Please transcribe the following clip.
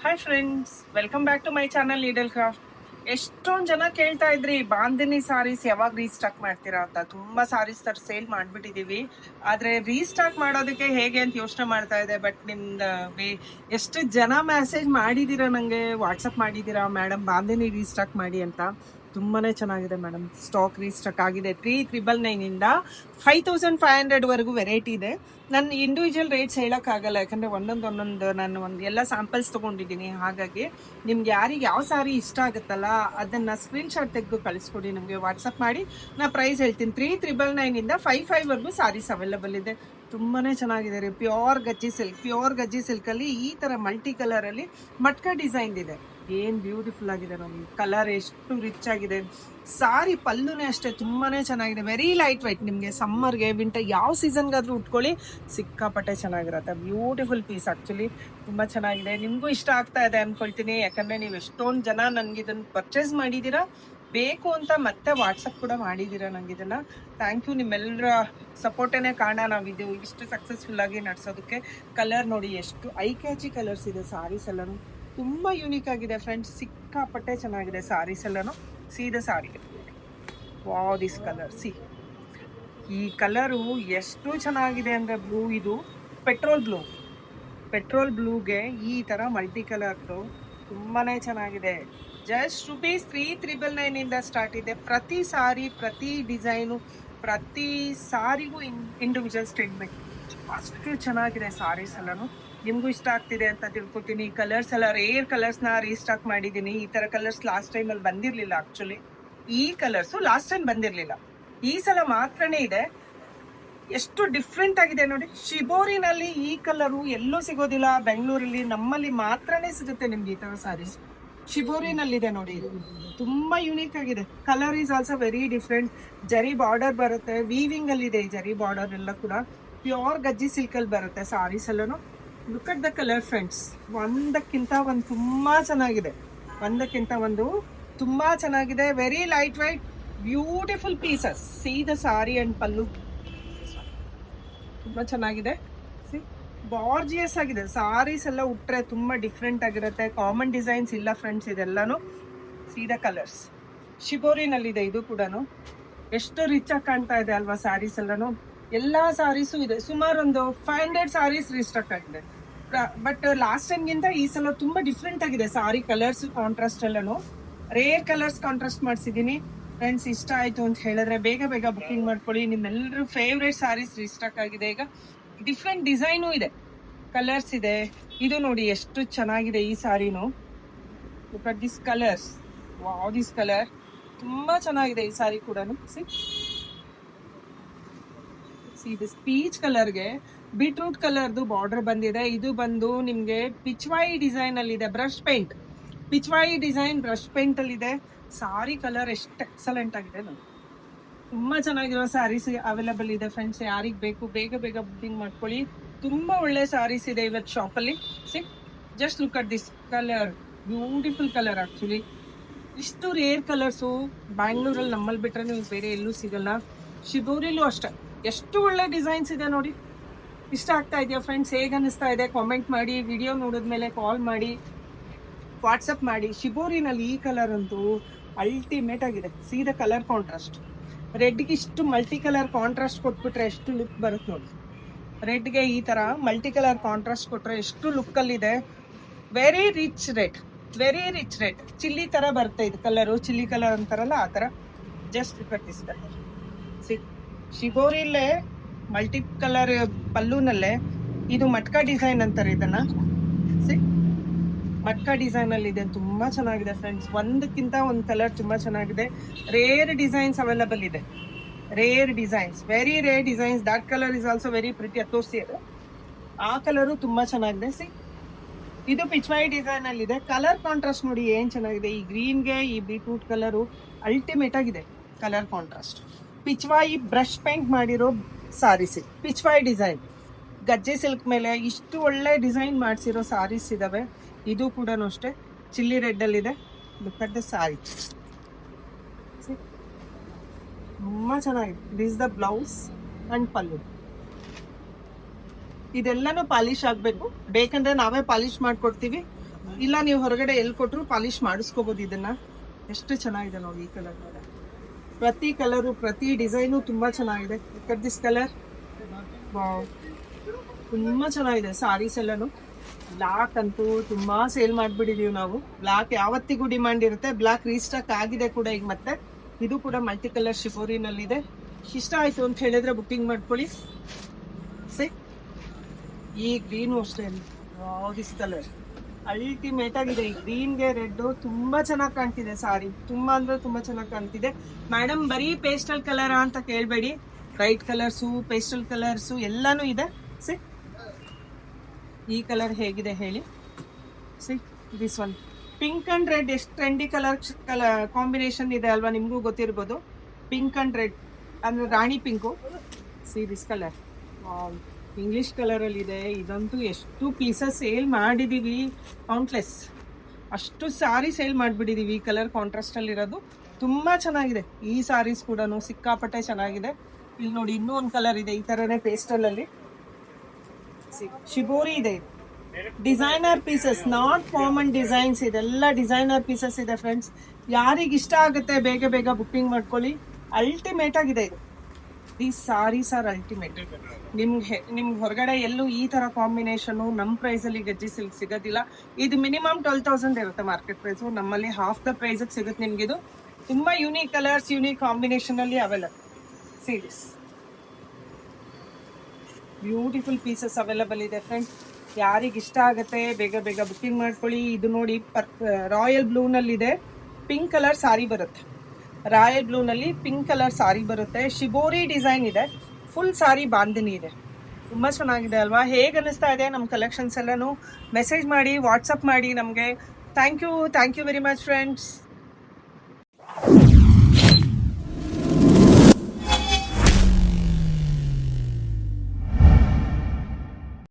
Hi friends, welcome back to my channel needle craft. ಎಷ್ಟೊಂದು ಜನ ಕೇಳ್ತಾ ಇದ್ರಿ ಬಾಂದಿನಿ ಸಾರೀಸ್ ಯಾವಾಗ ರೀಸ್ಟಾಕ್ ಮಾಡ್ತೀರಾ ಅಂತ. ತುಂಬಾ ಸಾರೀಸ್ ಸೇಲ್ ಮಾಡ್ಬಿಟ್ಟಿದೀವಿ. ಆದ್ರೆ ರೀಸ್ಟಾಕ್ ಮಾಡೋದಕ್ಕೆ ಹೇಗೆ ಅಂತ ಯೋಚನೆ ಮಾಡ್ತಾ ಇದೆ. ಬಟ್ ಎಷ್ಟು ಜನ ಮೆಸೇಜ್ ಮಾಡಿದೀರಾ, ನಂಗೆ ವಾಟ್ಸಪ್ ಮಾಡಿದೀರಾ ಮೇಡಮ್ ಬಾಂದಿನಿ ರೀಸ್ಟಾಕ್ ಮಾಡಿ ಅಂತ. ತುಂಬಾನೇ ಚೆನ್ನಾಗಿದೆ ಮೇಡಮ್. ಸ್ಟಾಕ್ ರೀಸ್ಟಾಕ್ ಆಗಿದೆ. 3999 ಇಂದ 5500 ವರೆಗೂ ವೆರೈಟಿ ಇದೆ. ನನ್ನ ಇಂಡಿವಿಜುವಲ್ ರೇಟ್ಸ್ ಹೇಳೋಕ್ಕಾಗಲ್ಲ, ಯಾಕಂದರೆ ಒಂದೊಂದು ನಾನು ಎಲ್ಲ ಸ್ಯಾಂಪಲ್ಸ್ ತೊಗೊಂಡಿದ್ದೀನಿ. ಹಾಗಾಗಿ ನಿಮ್ಗೆ ಯಾರಿಗೆ ಯಾವ ಸಾರಿ ಇಷ್ಟ ಆಗುತ್ತಲ್ಲ ಅದನ್ನು ಸ್ಕ್ರೀನ್ಶಾಟ್ ತೆಗೆದು ಕಳಿಸ್ಕೊಡಿ, ನಮಗೆ ವಾಟ್ಸಪ್ ಮಾಡಿ. ನಾನು ಪ್ರೈಸ್ ಹೇಳ್ತೀನಿ. 3999 ಇಂದ 55 ಸಾರೀಸ್ ಅವೈಲಬಲ್ ಇದೆ. ತುಂಬಾ ಚೆನ್ನಾಗಿದೆ ರೀ. ಪ್ಯೂರ್ ಗಜ್ಜಿ ಸಿಲ್ಕಲ್ಲಿ ಈ ಥರ ಮಲ್ಟಿ ಕಲರಲ್ಲಿ ಮಟ್ಕ ಡಿಸೈನ್ ಇದೆ. ಏನು ಬ್ಯೂಟಿಫುಲ್ ಆಗಿದೆ ನೋಡಿ. ಕಲರ್ ಎಷ್ಟು ರಿಚ್ ಆಗಿದೆ. ಸಾರಿ ಪಲ್ಲುನೇ ಅಷ್ಟೇ ತುಂಬಾನೇ ಚೆನ್ನಾಗಿದೆ. Very light white. ನಿಮಗೆ ಸಮ್ಮರ್ಗೆ ವಿಂಟರ್ ಯಾವ ಸೀಸನ್ಗಾದ್ರೂ ಉಟ್ಕೊಳ್ಳಿ, ಸಿಕ್ಕಾಪಟ್ಟೆ ಚೆನ್ನಾಗಿರುತ್ತೆ. Beautiful piece. ಆ್ಯಕ್ಚುಲಿ ತುಂಬ ಚೆನ್ನಾಗಿದೆ. ನಿಮಗೂ ಇಷ್ಟ ಆಗ್ತಾ ಇದೆ ಅಂದ್ಕೊಳ್ತೀನಿ, ಯಾಕಂದರೆ ನೀವು ಎಷ್ಟೊಂದು ಜನ ನನಗೆ ಇದನ್ನು ಪರ್ಚೇಸ್ ಮಾಡಿದ್ದೀರಾ, ಬೇಕು ಅಂತ ಮತ್ತೆ ವಾಟ್ಸಪ್ ಕೂಡ ಮಾಡಿದ್ದೀರಾ ನನಗೆ ಇದನ್ನು. Thank you. ನಿಮ್ಮೆಲ್ಲರ ಸಪೋರ್ಟೇನೇ ಕಾರಣ ನಾವಿದು ಇಷ್ಟು ಸಕ್ಸಸ್ಫುಲ್ಲಾಗಿ ನಡೆಸೋದಕ್ಕೆ. ಕಲರ್ ನೋಡಿ, ಎಷ್ಟು ಐ ಕ್ಯಾಚಿ ಕಲರ್ಸ್ ಇದೆ. ಸಾರೀಸ್ ಎಲ್ಲನೂ ತುಂಬ ಯೂನಿಕ್ ಆಗಿದೆ ಫ್ರೆಂಡ್ಸ್. ಸಿಕ್ಕಾಪಟ್ಟೆ ಚೆನ್ನಾಗಿದೆ ಸಾರೀಸ್ ಎಲ್ಲನೂ. ಸೀದಾ ಸಾರಿ, ವಾವ್ ದಿಸ್ ಕಲರ್. ಈ ಕಲರು ಎಷ್ಟು ಚೆನ್ನಾಗಿದೆ ಅಂದರೆ ಬ್ಲೂ, ಇದು ಪೆಟ್ರೋಲ್ ಬ್ಲೂಗೆ ಈ ಥರ ಮಲ್ಟಿ ಕಲರ್ದು ತುಂಬಾ ಚೆನ್ನಾಗಿದೆ. ಜಸ್ಟ್ ₹3,999 ಇಂದ ಸ್ಟಾರ್ಟ್ ಇದೆ. ಪ್ರತಿ ಸಾರಿ, ಪ್ರತಿ ಡಿಸೈನು, ಪ್ರತಿ ಸಾರಿಗೂ ಇಂಡಿವಿಜುವಲ್ ಸ್ಟೇಟ್ಮೆಂಟ್. ಅಷ್ಟು ಚೆನ್ನಾಗಿದೆ ಸಾರೀಸ್ ಎಲ್ಲನೂ. ನಿಮಗೂ ಇಷ್ಟ ಆಗ್ತಿದೆ ಅಂತ ತಿಳ್ಕೊತೀನಿ. ಕಲರ್ಸ್ ಎಲ್ಲ ರೇರ್ ಕಲರ್ಸ್ನ ರೀಸ್ಟಾಕ್ ಮಾಡಿದ್ದೀನಿ. ಈ ಥರ ಕಲರ್ಸ್ ಲಾಸ್ಟ್ ಟೈಮಲ್ಲಿ ಬಂದಿರಲಿಲ್ಲ. ಆ್ಯಕ್ಚುಲಿ ಈ ಕಲರ್ಸು ಲಾಸ್ಟ್ ಟೈಮ್ ಬಂದಿರಲಿಲ್ಲ, ಈ ಸಲ ಮಾತ್ರನೇ ಇದೆ. ಎಷ್ಟು ಡಿಫ್ರೆಂಟ್ ಆಗಿದೆ ನೋಡಿ. ಶಿಬೋರಿನಲ್ಲಿ ಈ ಕಲರು ಎಲ್ಲೂ ಸಿಗೋದಿಲ್ಲ ಬೆಂಗಳೂರಲ್ಲಿ, ನಮ್ಮಲ್ಲಿ ಮಾತ್ರನೇ ಸಿಗುತ್ತೆ ನಿಮ್ಗೆ ಈ ಥರ ಸಾರೀಸ್. ಶಿಬೋರಿನಲ್ಲಿದೆ ನೋಡಿ. ತುಂಬ ಯೂನಿಕ್ ಆಗಿದೆ. Colour is also very different. ಜರಿ ಬಾರ್ಡರ್ ಬರುತ್ತೆ, ವೀವಿಂಗ್ ಅಲ್ಲಿ ಇದೆ ಈ ಜರಿ ಬಾರ್ಡರ್ ಎಲ್ಲ ಕೂಡ. ಪ್ಯೂರ್ ಗಜ್ಜಿ ಸಿಲ್ಕಲ್ಲಿ ಬರುತ್ತೆ ಸಾರೀಸ್ ಎಲ್ಲನೂ. Look at the colour friends. ಒಂದಕ್ಕಿಂತ ಒಂದು ತುಂಬ ಚೆನ್ನಾಗಿದೆ. ತುಂಬ ಚೆನ್ನಾಗಿದೆ. Very light white, beautiful pieces. See the sari and pallu ತುಂಬ ಚೆನ್ನಾಗಿದೆ. ಬಾರ್ಜಿಯಸ್ ಆಗಿದೆ. ಸಾರೀಸ್ ಎಲ್ಲ ಉಟ್ರೆ ತುಂಬ ಡಿಫ್ರೆಂಟ್ ಆಗಿರುತ್ತೆ. ಕಾಮನ್ ಡಿಸೈನ್ಸ್ ಇಲ್ಲ ಫ್ರೆಂಡ್ಸ್ ಇದೆಲ್ಲನೂ. ಸೀದಾ ಕಲರ್ಸ್. ಶಿಬೋರಿನಲ್ಲಿದೆ ಇದು ಕೂಡ. ಎಷ್ಟು ರಿಚ್ ಆಗಿ ಕಾಣ್ತಾ ಇದೆ ಅಲ್ವಾ ಸಾರೀಸ್ ಎಲ್ಲನೂ. ಎಲ್ಲ ಸಾರೀಸು ಇದೆ. ಸುಮಾರು ಒಂದು 500 ಸಾರೀಸ್ ರೀಸ್ಟಾಕ್ ಆಗಿದೆ. ಬಟ್ ಲಾಸ್ಟ್ ಟೈಮ್ಗಿಂತ ಈ ಸಲ ತುಂಬ ಡಿಫ್ರೆಂಟ್ ಆಗಿದೆ ಸಾರಿ ಕಲರ್ಸ್ ಕಾಂಟ್ರಾಸ್ಟ್ ಎಲ್ಲನೂ. ರೇರ್ ಕಲರ್ಸ್ ಕಾಂಟ್ರಾಸ್ಟ್ ಮಾಡಿಸಿದ್ದೀನಿ ಫ್ರೆಂಡ್ಸ್. ಇಷ್ಟ ಆಯಿತು ಅಂತ ಹೇಳಿದ್ರೆ ಬೇಗ ಬುಕ್ಕಿಂಗ್ ಮಾಡ್ಕೊಳ್ಳಿ. ನಿಮ್ಮೆಲ್ಲರೂ ಫೇವ್ರೇಟ್ ಸಾರೀಸ್ ರೀಸ್ಟಾಕ್ ಆಗಿದೆ. ಈಗ ಡಿಫ್ರೆಂಟ್ ಡಿಸೈನು ಇದೆ, ಕಲರ್ಸ್ ಇದೆ. ಇದು ನೋಡಿ ಎಷ್ಟು ಚೆನ್ನಾಗಿದೆ ಈ ಸಾರಿನೂ. Look at this colours. Wow this colour ತುಂಬ ಚೆನ್ನಾಗಿದೆ ಈ ಸಾರಿ ಕೂಡ. ದಿಸ್ ಪೀಚ್ ಕಲರ್ಗೆ ಬೀಟ್ರೂಟ್ ಕಲರ್ದು ಬಾರ್ಡರ್ ಬಂದಿದೆ. ಇದು ಬಂದು ನಿಮಗೆ ಪಿಚ್ವಾಯಿ ಡಿಸೈನ್ ಅಲ್ಲಿ ಇದೆ. ಪಿಚ್ವಾಯಿ ಡಿಸೈನ್ ಬ್ರಷ್ ಪೇಂಟ್ ಅಲ್ಲಿ ಇದೆ. ಸಾರಿ ಕಲರ್ ಎಷ್ಟು ಎಕ್ಸಲೆಂಟ್ ಆಗಿದೆ ನೋಡಿ. ತುಂಬ ಚೆನ್ನಾಗಿರೋ ಸ್ಯಾರೀಸ್ ಅವೈಲಬಲ್ ಇದೆ ಫ್ರೆಂಡ್ಸ್. ಯಾರಿಗೆ ಬೇಕು ಬೇಗ ಬುಕ್ಕಿಂಗ್ ಮಾಡ್ಕೊಳ್ಳಿ. ತುಂಬ ಒಳ್ಳೆ ಸ್ಯಾರೀಸ್ ಇದೆ ಇವತ್ತು ಶಾಪಲ್ಲಿ. Just look at this colour. Beautiful colour. Actually ಇಷ್ಟು ರೇರ್ ಕಲರ್ಸು ಬ್ಯಾಂಗ್ಳೂರಲ್ಲಿ ನಮ್ಮಲ್ಲಿ ಬಿಟ್ಟರೆ ನೀವು ಬೇರೆ ಎಲ್ಲೂ ಸಿಗಲ್ಲ. ಶಿಬೋರಿಲೂ ಅಷ್ಟೇ. ಎಷ್ಟು ಒಳ್ಳೆ ಡಿಸೈನ್ಸ್ ಇದೆ ನೋಡಿ. ಇಷ್ಟ ಆಗ್ತಾ ಇದೆಯಾ ಫ್ರೆಂಡ್ಸ್? ಹೇಗೆ ಅನ್ನಿಸ್ತಾ ಇದೆ ಕಾಮೆಂಟ್ ಮಾಡಿ. ವಿಡಿಯೋ ನೋಡಿದ್ಮೇಲೆ ಕಾಲ್ ಮಾಡಿ, ವಾಟ್ಸಪ್ ಮಾಡಿ. ಶಿಬೋರಿನಲ್ಲಿ ಈ ಕಲರ್ ಅಂತೂ ಅಲ್ಟಿಮೇಟ್ ಆಗಿದೆ. ಸೀದಾ ಕಲರ್ ಕಾಂಟ್ರಾಸ್ಟ್. ರೆಡ್ಗೆ ಇಷ್ಟು ಮಲ್ಟಿ ಕಲರ್ ಕಾಂಟ್ರಾಸ್ಟ್ ಕೊಟ್ಬಿಟ್ರೆ ಎಷ್ಟು ಲುಕ್ ಬರುತ್ತೆ ನೋಡಿ. ರೆಡ್ಗೆ ಈ ಥರ ಮಲ್ಟಿ ಕಲರ್ ಕಾಂಟ್ರಾಸ್ಟ್ ಕೊಟ್ಟರೆ ಎಷ್ಟು ಲುಕ್ಕಲ್ಲಿದೆ. Very rich red. ಚಿಲ್ಲಿ ಥರ ಬರುತ್ತೆ ಇದು ಕಲರು. ಚಿಲ್ಲಿ ಕಲರ್ ಅಂತಾರಲ್ಲ ಆ ಥರ. ಜಸ್ಟ್ ಕಟ್ಟಿಸ್ತಾರೆ. ಶಿಬೋರಿಲ್ಲೇ ಮಲ್ಟಿ ಕಲರ್ ಪಲ್ಲುನಲ್ಲೇ ಇದು ಮಟ್ಕ ಡಿಸೈನ್ ಅಂತಾರೆ ಇದನ್ನು. ಮಟ್ಕ ಡಿಸೈನಲ್ಲಿ ಇದೆ. ತುಂಬ ಚೆನ್ನಾಗಿದೆ ಫ್ರೆಂಡ್ಸ್. ಒಂದಕ್ಕಿಂತ ಒಂದು ಕಲರ್ ತುಂಬ ಚೆನ್ನಾಗಿದೆ. ರೇರ್ ಡಿಸೈನ್ಸ್ ಅವೈಲಬಲ್ ಇದೆ. Very rare designs. That colour is also very pretty. ತೋರಿಸಿ, ಆ ಕಲರು ತುಂಬ ಚೆನ್ನಾಗಿದೆ. ಇದು ಪಿಚ್ವಾಯಿ ಡಿಸೈನ್ ಅಲ್ಲಿ ಇದೆ. ಕಲರ್ ಕಾಂಟ್ರಾಸ್ಟ್ ನೋಡಿ ಏನು ಚೆನ್ನಾಗಿದೆ. ಈ ಗ್ರೀನ್ಗೆ ಈ ಬೀಟ್ರೂಟ್ ಕಲರು ಅಲ್ಟಿಮೇಟ್ ಆಗಿದೆ colour contrast. Pichwai brush paint ಮಾಡಿರೋ ಸಾರೀಸ್. ಪಿಚ್ವಾಯಿ ಡಿಸೈನ್ ಗಜ್ಜೆ ಸಿಲ್ಕ್ ಮೇಲೆ ಇಷ್ಟು ಒಳ್ಳೆ ಡಿಸೈನ್ ಮಾಡಿಸಿರೋ ಸಾರೀಸ್ ಇದಾವೆ. ಇದು ಕೂಡ ಅಷ್ಟೇ ಚಿಲ್ಲಿ ರೆಡ್ಡಲ್ಲಿದೆ. Look at the sari. ತುಂಬ ಚೆನ್ನಾಗಿದೆ. This the blouse and pallu. ಇದೆಲ್ಲನೂ ಪಾಲಿಶ್ ಆಗಬೇಕು. ಬೇಕಂದ್ರೆ ನಾವೇ ಪಾಲಿಶ್ ಮಾಡಿಕೊಡ್ತೀವಿ. ಇಲ್ಲ ನೀವು ಹೊರಗಡೆ ಎಲ್ಲಿ ಕೊಟ್ಟರು ಪಾಲಿಶ್ ಮಾಡಿಸ್ಕೋಬೋದು ಇದನ್ನ. ಎಷ್ಟು ಚೆನ್ನಾಗಿದೆ ನೋಡಿ ಈ ಕಲರ್. ಪ್ರತಿ ಕಲರು ಪ್ರತಿ ಡಿಸೈನು ತುಂಬಾ ಚೆನ್ನಾಗಿದೆ. ದಿಸ್ ಕಲರ್ ತುಂಬಾ ಚೆನ್ನಾಗಿದೆ. ಸಾರೀಸ್ ಎಲ್ಲಾನು ಬ್ಲಾಕ್ ಅಂತೂ ತುಂಬಾ ಸೇಲ್ ಮಾಡ್ಬಿಟ್ಟಿದೀವಿ ನಾವು. ಬ್ಲಾಕ್ ಯಾವತ್ತಿಗೂ ಡಿಮಾಂಡ್ ಇರುತ್ತೆ. ಬ್ಲಾಕ್ ರೀಸ್ಟಾಕ್ ಆಗಿದೆ ಕೂಡ ಈಗ ಮತ್ತೆ. ಇದು ಕೂಡ ಮಲ್ಟಿ ಕಲರ್ ಶಿಫೋರಿನಲ್ಲಿದೆ. ಇಷ್ಟ ಆಯ್ತು ಅಂತ ಹೇಳಿದ್ರೆ ಬುಕ್ಕಿಂಗ್ ಮಾಡ್ಕೊಳ್ಳಿ. ಈ ಗ್ರೀನು ಅಷ್ಟೇ, ದಿಸ್ ಕಲರ್ ಅಲ್ಟಿಮೇಟ್ ಆಗಿದೆ. ಈ ಗ್ರೀನ್ಗೆ ರೆಡ್ ತುಂಬಾ ಚೆನ್ನಾಗಿ ಕಾಣ್ತಿದೆ ಸಾರಿ. ತುಂಬಾ ಅಂದ್ರೆ ತುಂಬಾ ಚೆನ್ನಾಗಿ ಕಾಣ್ತಿದೆ. ಮೇಡಮ್ ಬರೀ ಪೇಸ್ಟಲ್ ಕಲರ್ ಅಂತ ಕೇಳಬೇಡಿ, ಬ್ರೈಟ್ ಕಲರ್ಸು ಪೇಸ್ಟಲ್ ಕಲರ್ಸು ಎಲ್ಲಾನು ಇದೆ. ಸಿ ಈ ಕಲರ್ ಹೇಗಿದೆ ಹೇಳಿ. See this one pink and red ಎಷ್ಟು ಟ್ರೆಂಡಿ ಕಲರ್ ಕಾಂಬಿನೇಷನ್ ಇದೆ ಅಲ್ವಾ, ನಿಮಗೂ ಗೊತ್ತಿರ್ಬೋದು. ಪಿಂಕ್ ಅಂಡ್ ರೆಡ್ ಅಂದ್ರೆ rani pink. See this colour English ಕಲರಲ್ಲಿ ಇದೆ. ಇದಂತೂ ಎಷ್ಟು ಪೀಸಸ್ ಸೇಲ್ ಮಾಡಿದೀವಿ, ಕೌಂಟ್ಲೆಸ್. ಅಷ್ಟು ಸಾರಿ ಸೇಲ್ ಮಾಡಿಬಿಟ್ಟಿದೀವಿ. ಈ ಕಲರ್ ಕಾಂಟ್ರಾಸ್ಟ್ ಅಲ್ಲಿ ಇರೋದು ತುಂಬಾ ಚೆನ್ನಾಗಿದೆ. ಈ ಸಾರೀಸ್ ಕೂಡ ಸಿಕ್ಕಾಪಟ್ಟೆ ಚೆನ್ನಾಗಿದೆ. ಇಲ್ಲಿ ನೋಡಿ ಇನ್ನೂ ಒಂದು ಕಲರ್ ಇದೆ ಈ ತರನೇ ಪೇಸ್ಟಲ್ ಅಲ್ಲಿ. ಶಿಬೋರಿ ಇದೆ. Designer pieces, not common designs. ಇದೆಲ್ಲ ಡಿಸೈನರ್ ಪೀಸಸ್ ಇದೆ ಫ್ರೆಂಡ್ಸ್. ಯಾರಿಗೆ ಇಷ್ಟ ಆಗುತ್ತೆ ಬೇಗ ಬೇಗ ಬುಕ್ಕಿಂಗ್ ಮಾಡ್ಕೊಳ್ಳಿ. ಅಲ್ಟಿಮೇಟ್ ಆಗಿದೆ ಇದು. ಈ ಸಾರೀಸ್ ಆರ್ ಅಲ್ಟಿಮೇಟ್. ನಿಮ್ಗೆ ಹೊರಗಡೆ ಎಲ್ಲೂ ಈ ತರ ಕಾಂಬಿನೇಷನ್ ನಮ್ಮ ಪ್ರೈಸ್ ಅಲ್ಲಿ ಗಜ್ಜಿ ಸಿಲ್ಕ್ ಸಿಗೋದಿಲ್ಲ. ಇದು ಮಿನಿಮಮ್ 12,000 ಇರುತ್ತೆ ಮಾರ್ಕೆಟ್ ಪ್ರೈಸ್. ನಮ್ಮಲ್ಲಿ ಹಾಫ್ ದ ಪ್ರೈಸ್ ಸಿಗುತ್ತೆ ನಿಮ್ಗೆ. ಇದು ತುಂಬಾ ಯೂನಿಕ್ ಕಲರ್ಸ್ ಯೂನಿಕ್ ಕಾಂಬಿನೇಷನ್ ಅಲ್ಲಿ available. Series beautiful pieces available ಇದೆ ಫ್ರೆಂಡ್ಸ್. ಯಾರಿಗೆ ಇಷ್ಟ ಆಗುತ್ತೆ ಬೇಗ ಬೇಗ ಬುಕ್ಕಿಂಗ್ ಮಾಡ್ಕೊಳ್ಳಿ. ಇದು ನೋಡಿ ರಾಯಲ್ ಬ್ಲೂ ನಲ್ಲಿ ಇದೆ. ಪಿಂಕ್ ಕಲರ್ ಸಾರಿ ಬರುತ್ತೆ. ರಾಯಲ್ ಬ್ಲೂ ನಲ್ಲಿ ಪಿಂಕ್ ಕಲರ್ ಸಾರಿ ಬರುತ್ತೆ. ಶಿಬೋರಿ ಡಿಸೈನ್ ಇದೆ. ಫುಲ್ ಸಾರಿ ಬಾಂದಿನಿ ಇದೆ. ತುಂಬಾ ಚೆನ್ನಾಗಿದೆ ಅಲ್ವಾ? ಹೇಗೆ ಅನಿಸ್ತಾ ಇದೆ ನಮ್ಮ ಕಲೆಕ್ಷನ್ಸ್ ಎಲ್ಲಾನು ಮೆಸೇಜ್ ಮಾಡಿ, ವಾಟ್ಸಪ್ ಮಾಡಿ ನಮಗೆ. Thank you very much friends.